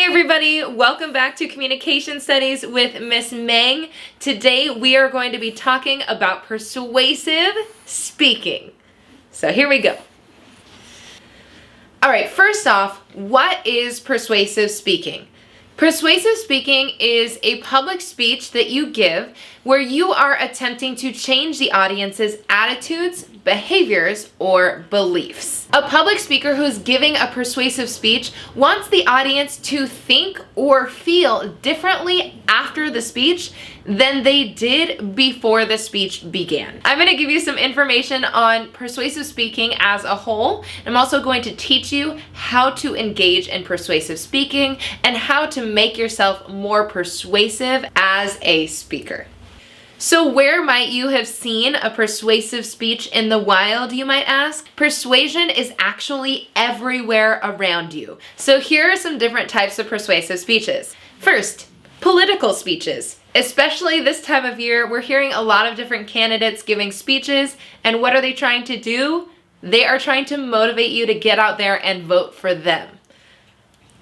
everybody, welcome back to Communication Studies with Miss Mang. Today we are going to be talking about persuasive speaking. So here we go. All right, first off, what is persuasive speaking? Persuasive speaking is a public speech that you give where you are attempting to change the audience's attitudes, behaviors, or beliefs. A public speaker who's giving a persuasive speech wants the audience to think or feel differently after the speech than they did before the speech began. I'm going to give you some information on persuasive speaking as a whole. I'm also going to teach you how to engage in persuasive speaking and how to make yourself more persuasive as a speaker. So where might you have seen a persuasive speech in the wild, you might ask? Persuasion is actually everywhere around you. So here are some different types of persuasive speeches. First, political speeches. Especially this time of year, we're hearing a lot of different candidates giving speeches, and what are they trying to do? They are trying to motivate you to get out there and vote for them.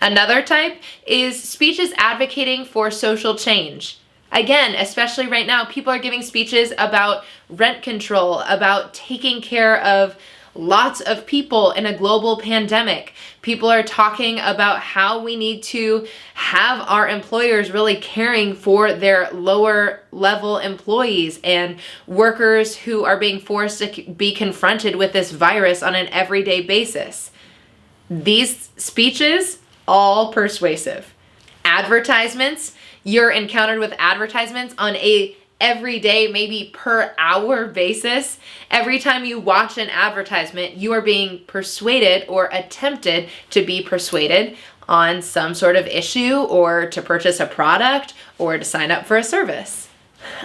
Another type is speeches advocating for social change. Again, especially right now, people are giving speeches about rent control, about taking care of lots of people in a global pandemic. People are talking about how we need to have our employers really caring for their lower level employees and workers who are being forced to be confronted with this virus on an everyday basis. These speeches, all persuasive. Advertisements, you're encountered with advertisements on a everyday, maybe per hour basis. Every time you watch an advertisement, you are being persuaded or attempted to be persuaded on some sort of issue or to purchase a product or to sign up for a service.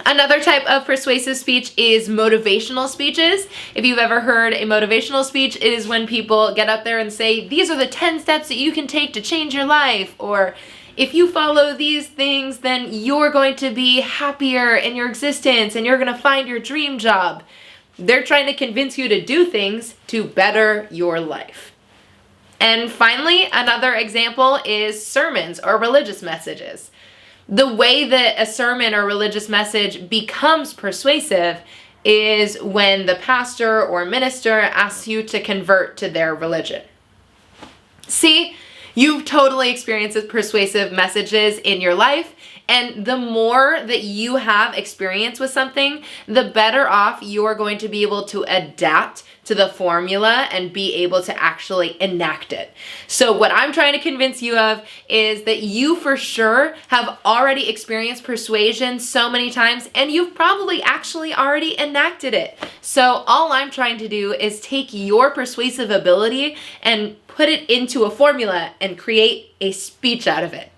Another type of persuasive speech is motivational speeches. If you've ever heard a motivational speech, it is when people get up there and say, these are the 10 steps that you can take to change your life, or if you follow these things, then you're going to be happier in your existence and you're going to find your dream job. They're trying to convince you to do things to better your life. And finally, another example is sermons or religious messages. The way that a sermon or religious message becomes persuasive is when the pastor or minister asks you to convert to their religion. See, you've totally experienced persuasive messages in your life, and the more that you have experience with something, the better off you're going to be able to adapt to the formula and be able to actually enact it. So what I'm trying to convince you of is that you for sure have already experienced persuasion so many times, and you've probably actually already enacted it. So all I'm trying to do is take your persuasive ability and put it into a formula and create a speech out of it.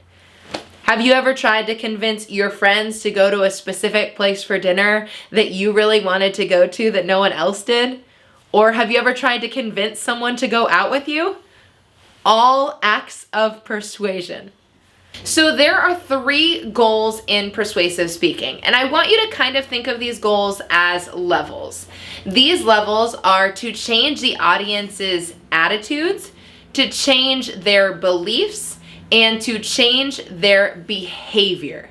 Have you ever tried to convince your friends to go to a specific place for dinner that you really wanted to go to that no one else did? Or have you ever tried to convince someone to go out with you? All acts of persuasion. So there are 3 goals in persuasive speaking, and I want you to kind of think of these goals as levels. These levels are to change the audience's attitudes, to change their beliefs, and to change their behavior.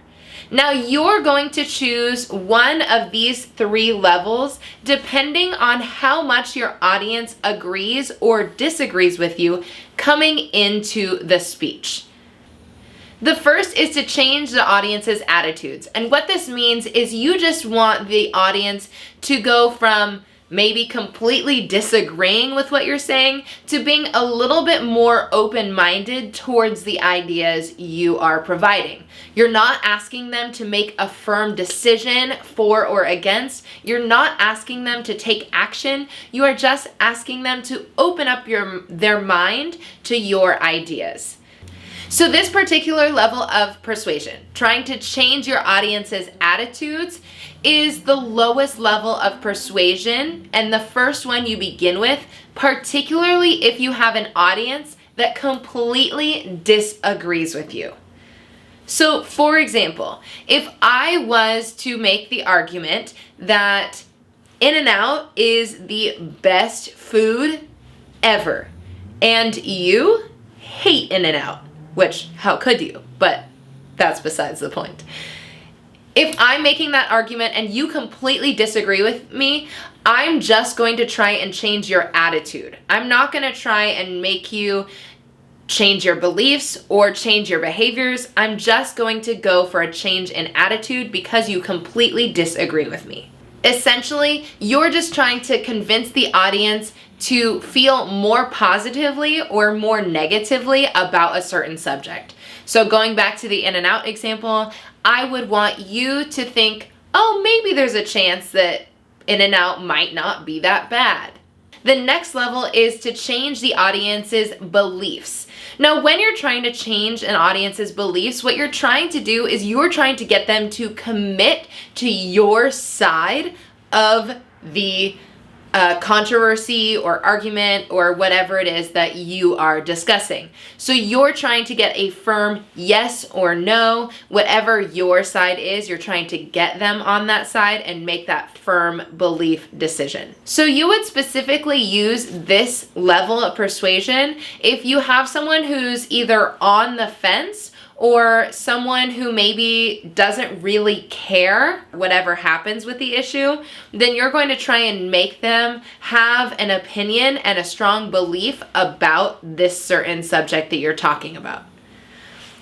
Now you're going to choose one of these 3 levels depending on how much your audience agrees or disagrees with you coming into the speech. The first is to change the audience's attitudes. And what this means is you just want the audience to go from maybe completely disagreeing with what you're saying to being a little bit more open-minded towards the ideas you are providing. You're not asking them to make a firm decision for or against. You're not asking them to take action. You are just asking them to open up their mind to your ideas. So this particular level of persuasion, trying to change your audience's attitudes, is the lowest level of persuasion and the first one you begin with, particularly if you have an audience that completely disagrees with you. So for example, if I was to make the argument that In-N-Out is the best food ever and you hate In-N-Out, which how could you? But that's besides the point. If I'm making that argument and you completely disagree with me, I'm just going to try and change your attitude. I'm not going to try and make you change your beliefs or change your behaviors. I'm just going to go for a change in attitude because you completely disagree with me. Essentially, you're just trying to convince the audience to feel more positively or more negatively about a certain subject. So going back to the In-N-Out example, I would want you to think, oh, maybe there's a chance that In-N-Out might not be that bad. The next level is to change the audience's beliefs. Now, when you're trying to change an audience's beliefs, what you're trying to do is you're trying to get them to commit to your side of the controversy or argument or whatever it is that you are discussing. So you're trying to get a firm yes or no, whatever your side is, you're trying to get them on that side and make that firm belief decision. So you would specifically use this level of persuasion if you have someone who's either on the fence or someone who maybe doesn't really care whatever happens with the issue, then you're going to try and make them have an opinion and a strong belief about this certain subject that you're talking about.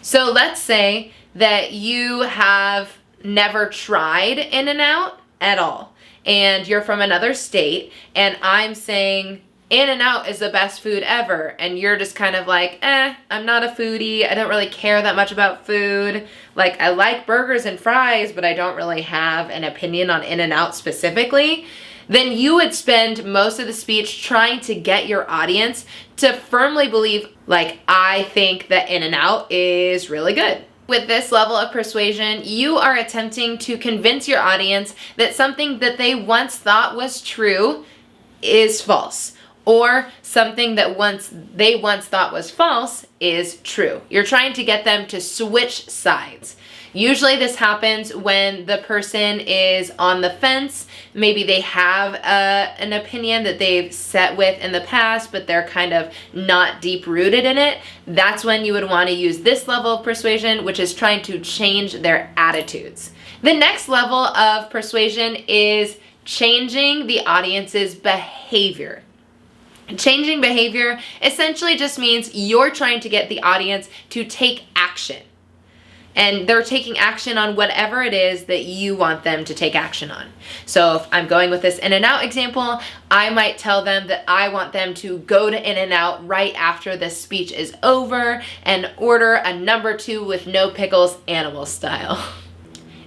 So let's say that you have never tried In-N-Out at all, and you're from another state, and I'm saying In-N-Out is the best food ever, and you're just kind of like, I'm not a foodie, I don't really care that much about food, like I like burgers and fries, but I don't really have an opinion on In-N-Out specifically, then you would spend most of the speech trying to get your audience to firmly believe, like, I think that In-N-Out is really good. With this level of persuasion, you are attempting to convince your audience that something that they once thought was true is false, or something that they once thought was false is true. You're trying to get them to switch sides. Usually this happens when the person is on the fence. Maybe they have an opinion that they've set with in the past, but they're kind of not deep rooted in it. That's when you would want to use this level of persuasion, which is trying to change their attitudes. The next level of persuasion is changing the audience's behavior. Changing behavior essentially just means you're trying to get the audience to take action. And they're taking action on whatever it is that you want them to take action on. So if I'm going with this In-N-Out example, I might tell them that I want them to go to In-N-Out right after the speech is over and order a number 2 with no pickles, animal style.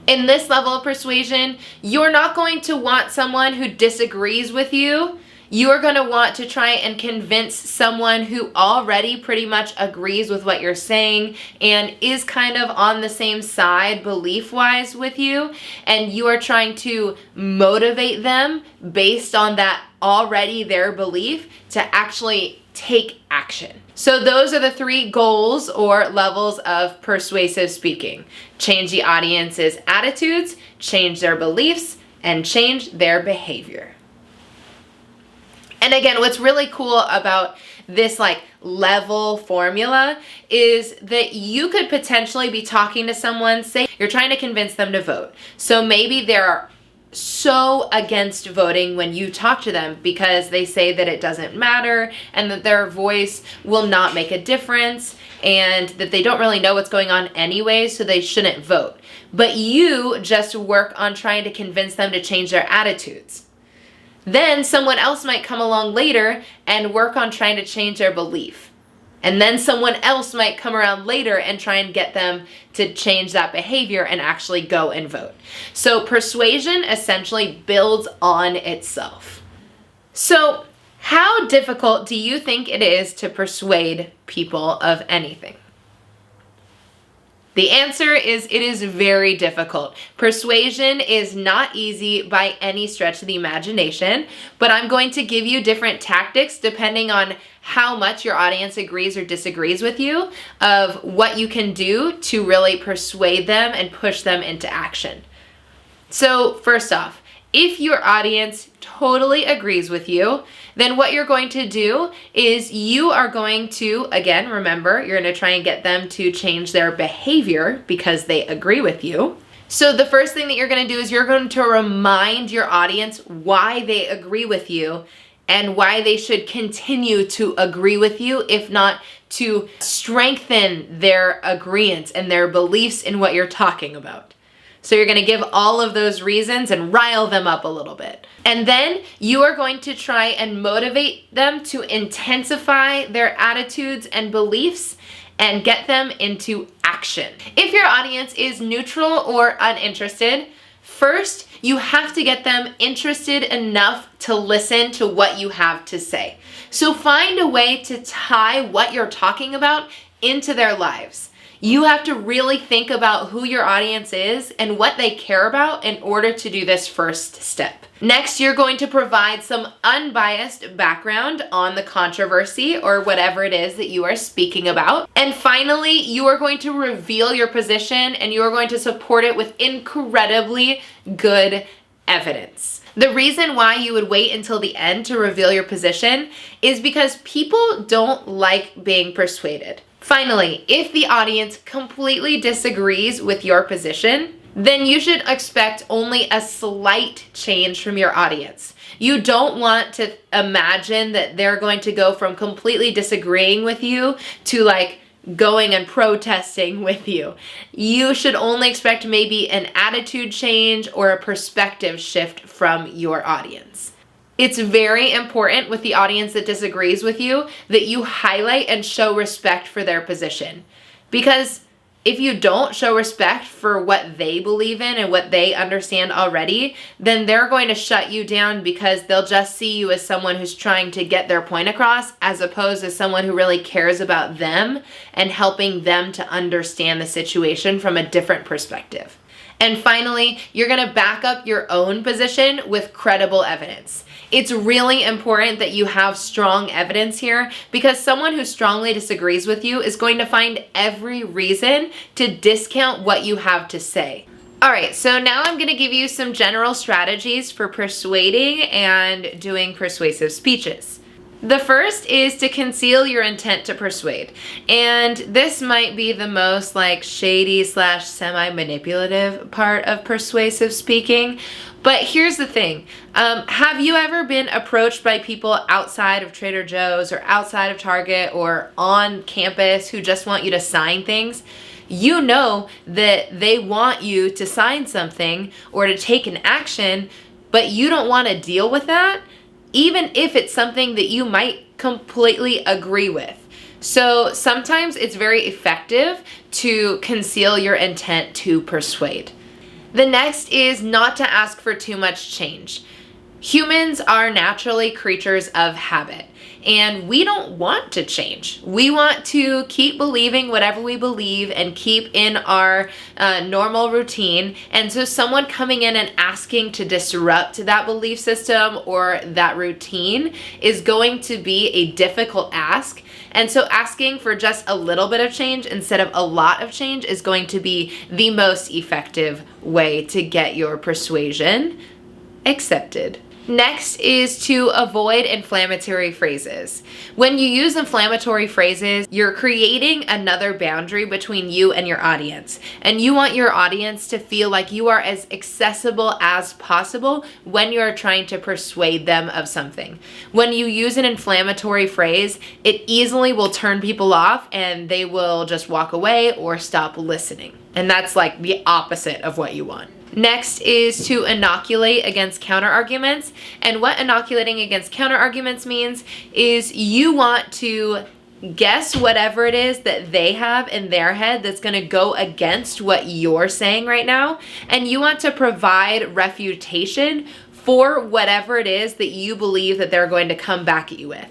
In this level of persuasion, you're not going to want someone who disagrees with you. You are going to want to try and convince someone who already pretty much agrees with what you're saying and is kind of on the same side belief-wise with you, and you are trying to motivate them based on that already their belief to actually take action. So those are the 3 goals or levels of persuasive speaking. Change the audience's attitudes, change their beliefs, and change their behavior. And again, what's really cool about this level formula is that you could potentially be talking to someone, say you're trying to convince them to vote. So maybe they're so against voting when you talk to them because they say that it doesn't matter and that their voice will not make a difference and that they don't really know what's going on anyway, so they shouldn't vote. But you just work on trying to convince them to change their attitudes. Then someone else might come along later and work on trying to change their belief. And then someone else might come around later and try and get them to change that behavior and actually go and vote. So persuasion essentially builds on itself. So how difficult do you think it is to persuade people of anything? The answer is it is very difficult. Persuasion is not easy by any stretch of the imagination, but I'm going to give you different tactics depending on how much your audience agrees or disagrees with you of what you can do to really persuade them and push them into action. So first off, if your audience totally agrees with you, then what you're going to do is you are going to, again, remember, you're going to try and get them to change their behavior because they agree with you. So the first thing that you're going to do is you're going to remind your audience why they agree with you and why they should continue to agree with you, if not to strengthen their agreement and their beliefs in what you're talking about. So you're going to give all of those reasons and rile them up a little bit. And then you are going to try and motivate them to intensify their attitudes and beliefs and get them into action. If your audience is neutral or uninterested, first, you have to get them interested enough to listen to what you have to say. So find a way to tie what you're talking about into their lives. You have to really think about who your audience is and what they care about in order to do this first step. Next, you're going to provide some unbiased background on the controversy or whatever it is that you are speaking about. And finally, you are going to reveal your position and you are going to support it with incredibly good evidence. The reason why you would wait until the end to reveal your position is because people don't like being persuaded. Finally, if the audience completely disagrees with your position, then you should expect only a slight change from your audience. You don't want to imagine that they're going to go from completely disagreeing with you to like going and protesting with you. You should only expect maybe an attitude change or a perspective shift from your audience. It's very important with the audience that disagrees with you that you highlight and show respect for their position. Because if you don't show respect for what they believe in and what they understand already, then they're going to shut you down because they'll just see you as someone who's trying to get their point across as opposed to someone who really cares about them and helping them to understand the situation from a different perspective. And finally, you're going to back up your own position with credible evidence. It's really important that you have strong evidence here because someone who strongly disagrees with you is going to find every reason to discount what you have to say. All right, so now I'm going to give you some general strategies for persuading and doing persuasive speeches. The first is to conceal your intent to persuade. And this might be the most like shady / semi-manipulative part of persuasive speaking. But here's the thing. Have you ever been approached by people outside of Trader Joe's or outside of Target or on campus who just want you to sign things? You know that they want you to sign something or to take an action, but you don't want to deal with that, even if it's something that you might completely agree with. So sometimes it's very effective to conceal your intent to persuade. The next is not to ask for too much change. Humans are naturally creatures of habit, and we don't want to change. We want to keep believing whatever we believe and keep in our normal routine. And so someone coming in and asking to disrupt that belief system or that routine is going to be a difficult ask. And so asking for just a little bit of change instead of a lot of change is going to be the most effective way to get your persuasion accepted. Next is to avoid inflammatory phrases. When you use inflammatory phrases, you're creating another boundary between you and your audience. And you want your audience to feel like you are as accessible as possible when you're trying to persuade them of something. When you use an inflammatory phrase, it easily will turn people off and they will just walk away or stop listening. And that's like the opposite of what you want. Next is to inoculate against counter-arguments. And what inoculating against counter-arguments means is you want to guess whatever it is that they have in their head that's going to go against what you're saying right now. And you want to provide refutation for whatever it is that you believe that they're going to come back at you with.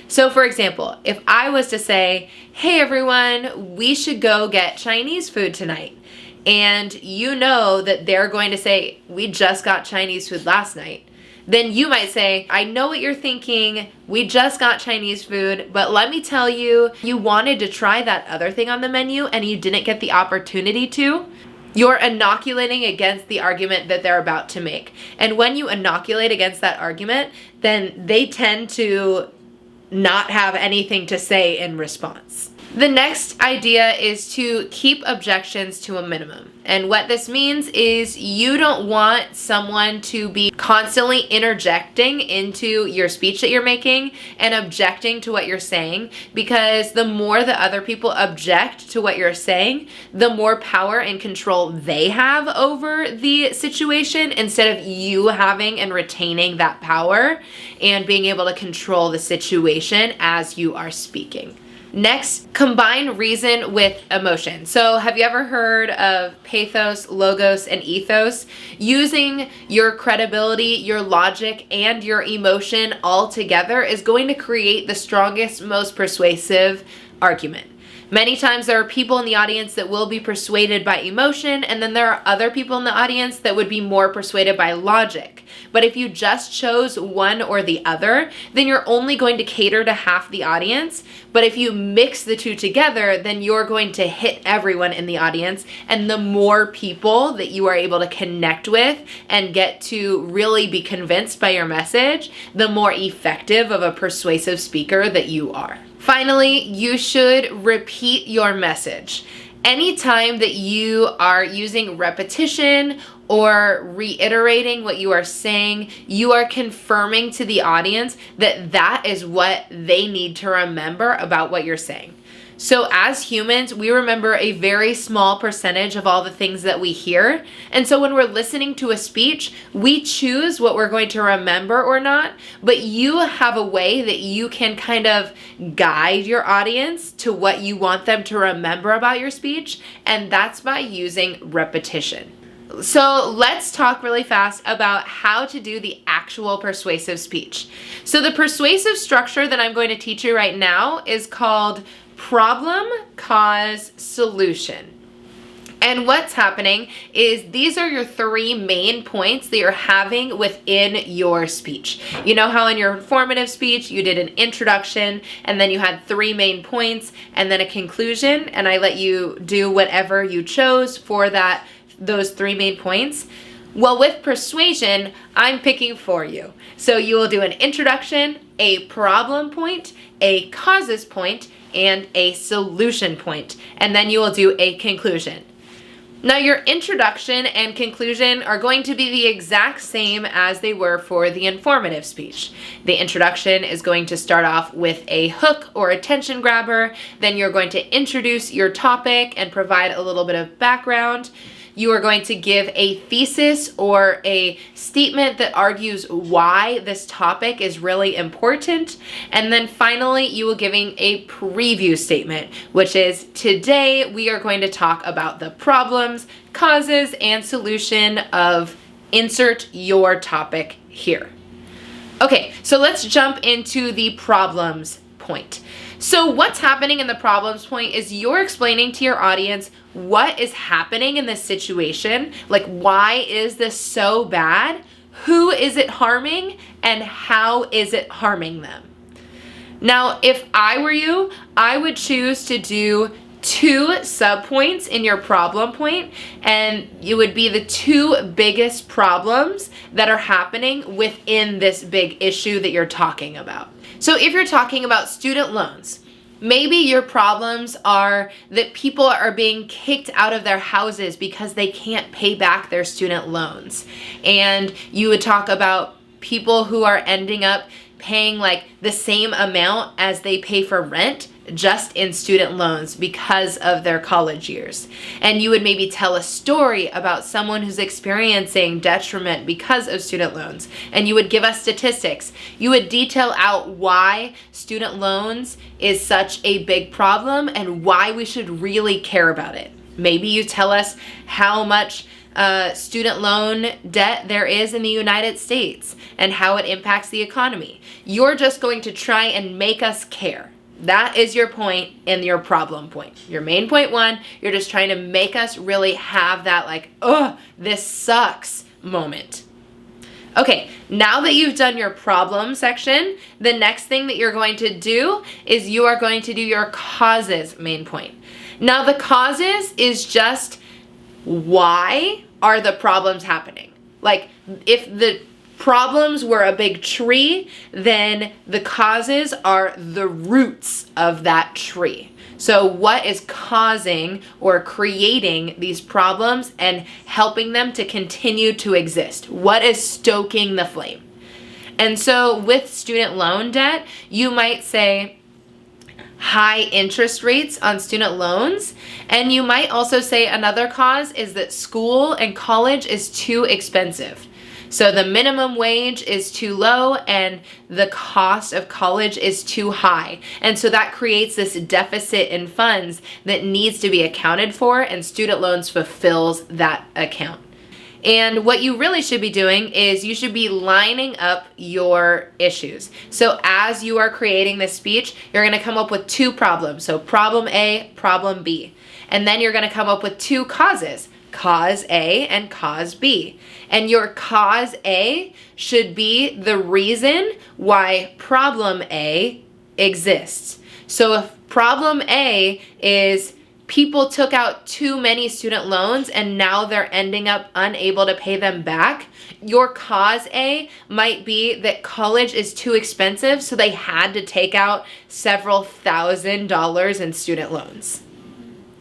So for example, if I was to say, hey everyone, we should go get Chinese food tonight. And you know that they're going to say, we just got Chinese food last night. Then you might say, I know what you're thinking. We just got Chinese food, but let me tell you, you wanted to try that other thing on the menu and you didn't get the opportunity to. You're inoculating against the argument that they're about to make. And when you inoculate against that argument, then they tend to not have anything to say in response. The next idea is to keep objections to a minimum. And what this means is you don't want someone to be constantly interjecting into your speech that you're making and objecting to what you're saying, because the more the other people object to what you're saying, the more power and control they have over the situation, instead of you having and retaining that power and being able to control the situation as you are speaking. Next, combine reason with emotion. So have you ever heard of pathos, logos, and ethos? Using your credibility, your logic, and your emotion all together is going to create the strongest, most persuasive argument. Many times there are people in the audience that will be persuaded by emotion, and then there are other people in the audience that would be more persuaded by logic. But if you just chose one or the other, then you're only going to cater to half the audience. But if you mix the two together, then you're going to hit everyone in the audience. And the more people that you are able to connect with and get to really be convinced by your message, the more effective of a persuasive speaker that you are. Finally, you should repeat your message. Anytime that you are using repetition or reiterating what you are saying, you are confirming to the audience that that is what they need to remember about what you're saying. So as humans, we remember a very small percentage of all the things that we hear. And so when we're listening to a speech, we choose what we're going to remember or not, but you have a way that you can kind of guide your audience to what you want them to remember about your speech, and that's by using repetition. So let's talk really fast about how to do the actual persuasive speech. So the persuasive structure that I'm going to teach you right now is called problem, cause, solution. And what's happening is these are your three main points that you're having within your speech. You know how in your informative speech you did an introduction and then you had three main points and then a conclusion, and I let you do whatever you chose for those three main points? Well, with persuasion, I'm picking for you. So you will do an introduction, a problem point, a causes point, and a solution point, and then you will do a conclusion. Now your introduction and conclusion are going to be the exact same as they were for the informative speech. The introduction is going to start off with a hook or attention grabber, then you're going to introduce your topic and provide a little bit of background. You are going to give a thesis or a statement that argues why this topic is really important. And then finally, you will giving a preview statement, which is today we are going to talk about the problems, causes, and solution of insert your topic here. Okay, so let's jump into the problems point. So what's happening in the problems point is you're explaining to your audience what is happening in this situation, like why is this so bad, who is it harming, and how is it harming them. Now, if I were you, I would choose to do 2 subpoints in your problem point, and it would be the 2 biggest problems that are happening within this big issue that you're talking about. So if you're talking about student loans, maybe your problems are that people are being kicked out of their houses because they can't pay back their student loans. And you would talk about people who are ending up paying like the same amount as they pay for rent just in student loans because of their college years. And you would maybe tell a story about someone who's experiencing detriment because of student loans. And you would give us statistics. You would detail out why student loans is such a big problem and why we should really care about it. Maybe you tell us how much student loan debt there is in the United States and how it impacts the economy. You're just going to try and make us care. That is your point in your problem point. Your main point 1, you're just trying to make us really have that like, oh, this sucks moment. Okay, now that you've done your problem section, the next thing that you're going to do is you are going to do your causes main point. Now the causes is just why are the problems happening? Like, if the problems were a big tree, then the causes are the roots of that tree. So what is causing or creating these problems and helping them to continue to exist? What is stoking the flame? And so with student loan debt, you might say high interest rates on student loans. And you might also say another cause is that school and college is too expensive. So the minimum wage is too low and the cost of college is too high. And so that creates this deficit in funds that needs to be accounted for, and student loans fulfills that account. And what you really should be doing is you should be lining up your issues. So as you are creating this speech, you're going to come up with two problems. So problem A, problem B. And then you're going to come up with two causes, cause A and cause B. And your cause A should be the reason why problem A exists. So if problem A is people took out too many student loans and now they're ending up unable to pay them back, your cause A might be that college is too expensive, so they had to take out several $1,000s in student loans.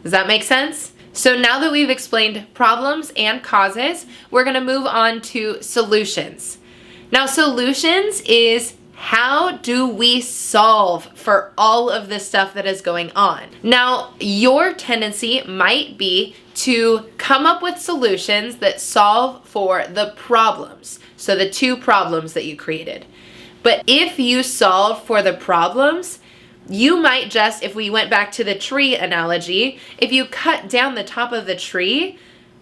Does that make sense? So now that we've explained problems and causes, we're going to move on to solutions. Now, solutions is how do we solve for all of this stuff that is going on? Now, your tendency might be to come up with solutions that solve for the problems. So the two problems that you created. But if you solve for the problems, you might just, if we went back to the tree analogy, if you cut down the top of the tree,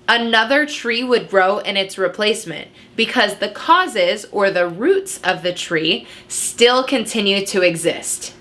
another tree would grow in its replacement because the causes or the roots of the tree still continue to exist.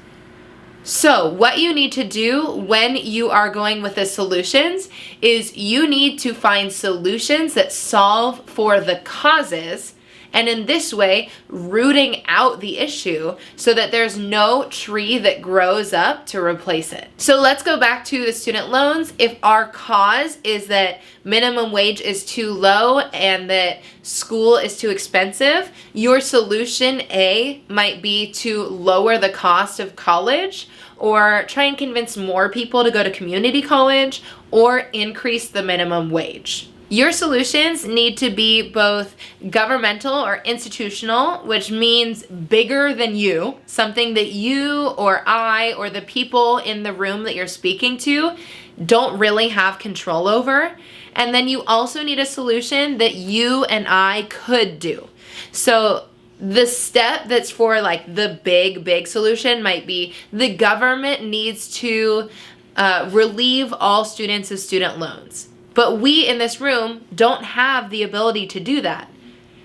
So what you need to do when you are going with the solutions is you need to find solutions that solve for the causes, and in this way, rooting out the issue so that there's no tree that grows up to replace it. So let's go back to the student loans. If our cause is that minimum wage is too low and that school is too expensive, your solution A might be to lower the cost of college, or try and convince more people to go to community college, or increase the minimum wage. Your solutions need to be both governmental or institutional, which means bigger than you, something that you or I or the people in the room that you're speaking to don't really have control over. And then you also need a solution that you and I could do. So the step that's for like the big solution might be the government needs to relieve all students of student loans. But we in this room don't have the ability to do that.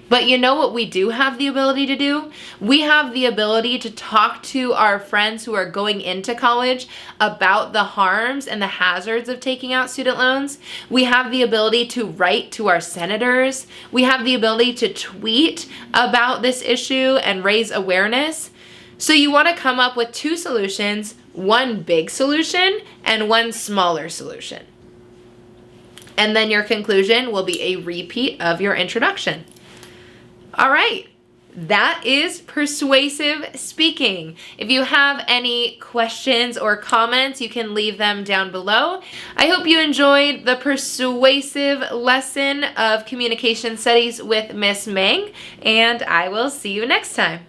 But you know what we do have the ability to do? We have the ability to talk to our friends who are going into college about the harms and the hazards of taking out student loans. We have the ability to write to our senators. We have the ability to tweet about this issue and raise awareness. So you want to come up with two solutions, one big solution and one smaller solution. And then your conclusion will be a repeat of your introduction. All right, that is persuasive speaking. If you have any questions or comments, you can leave them down below. I hope you enjoyed the persuasive lesson of communication studies with Miss Mang, and I will see you next time.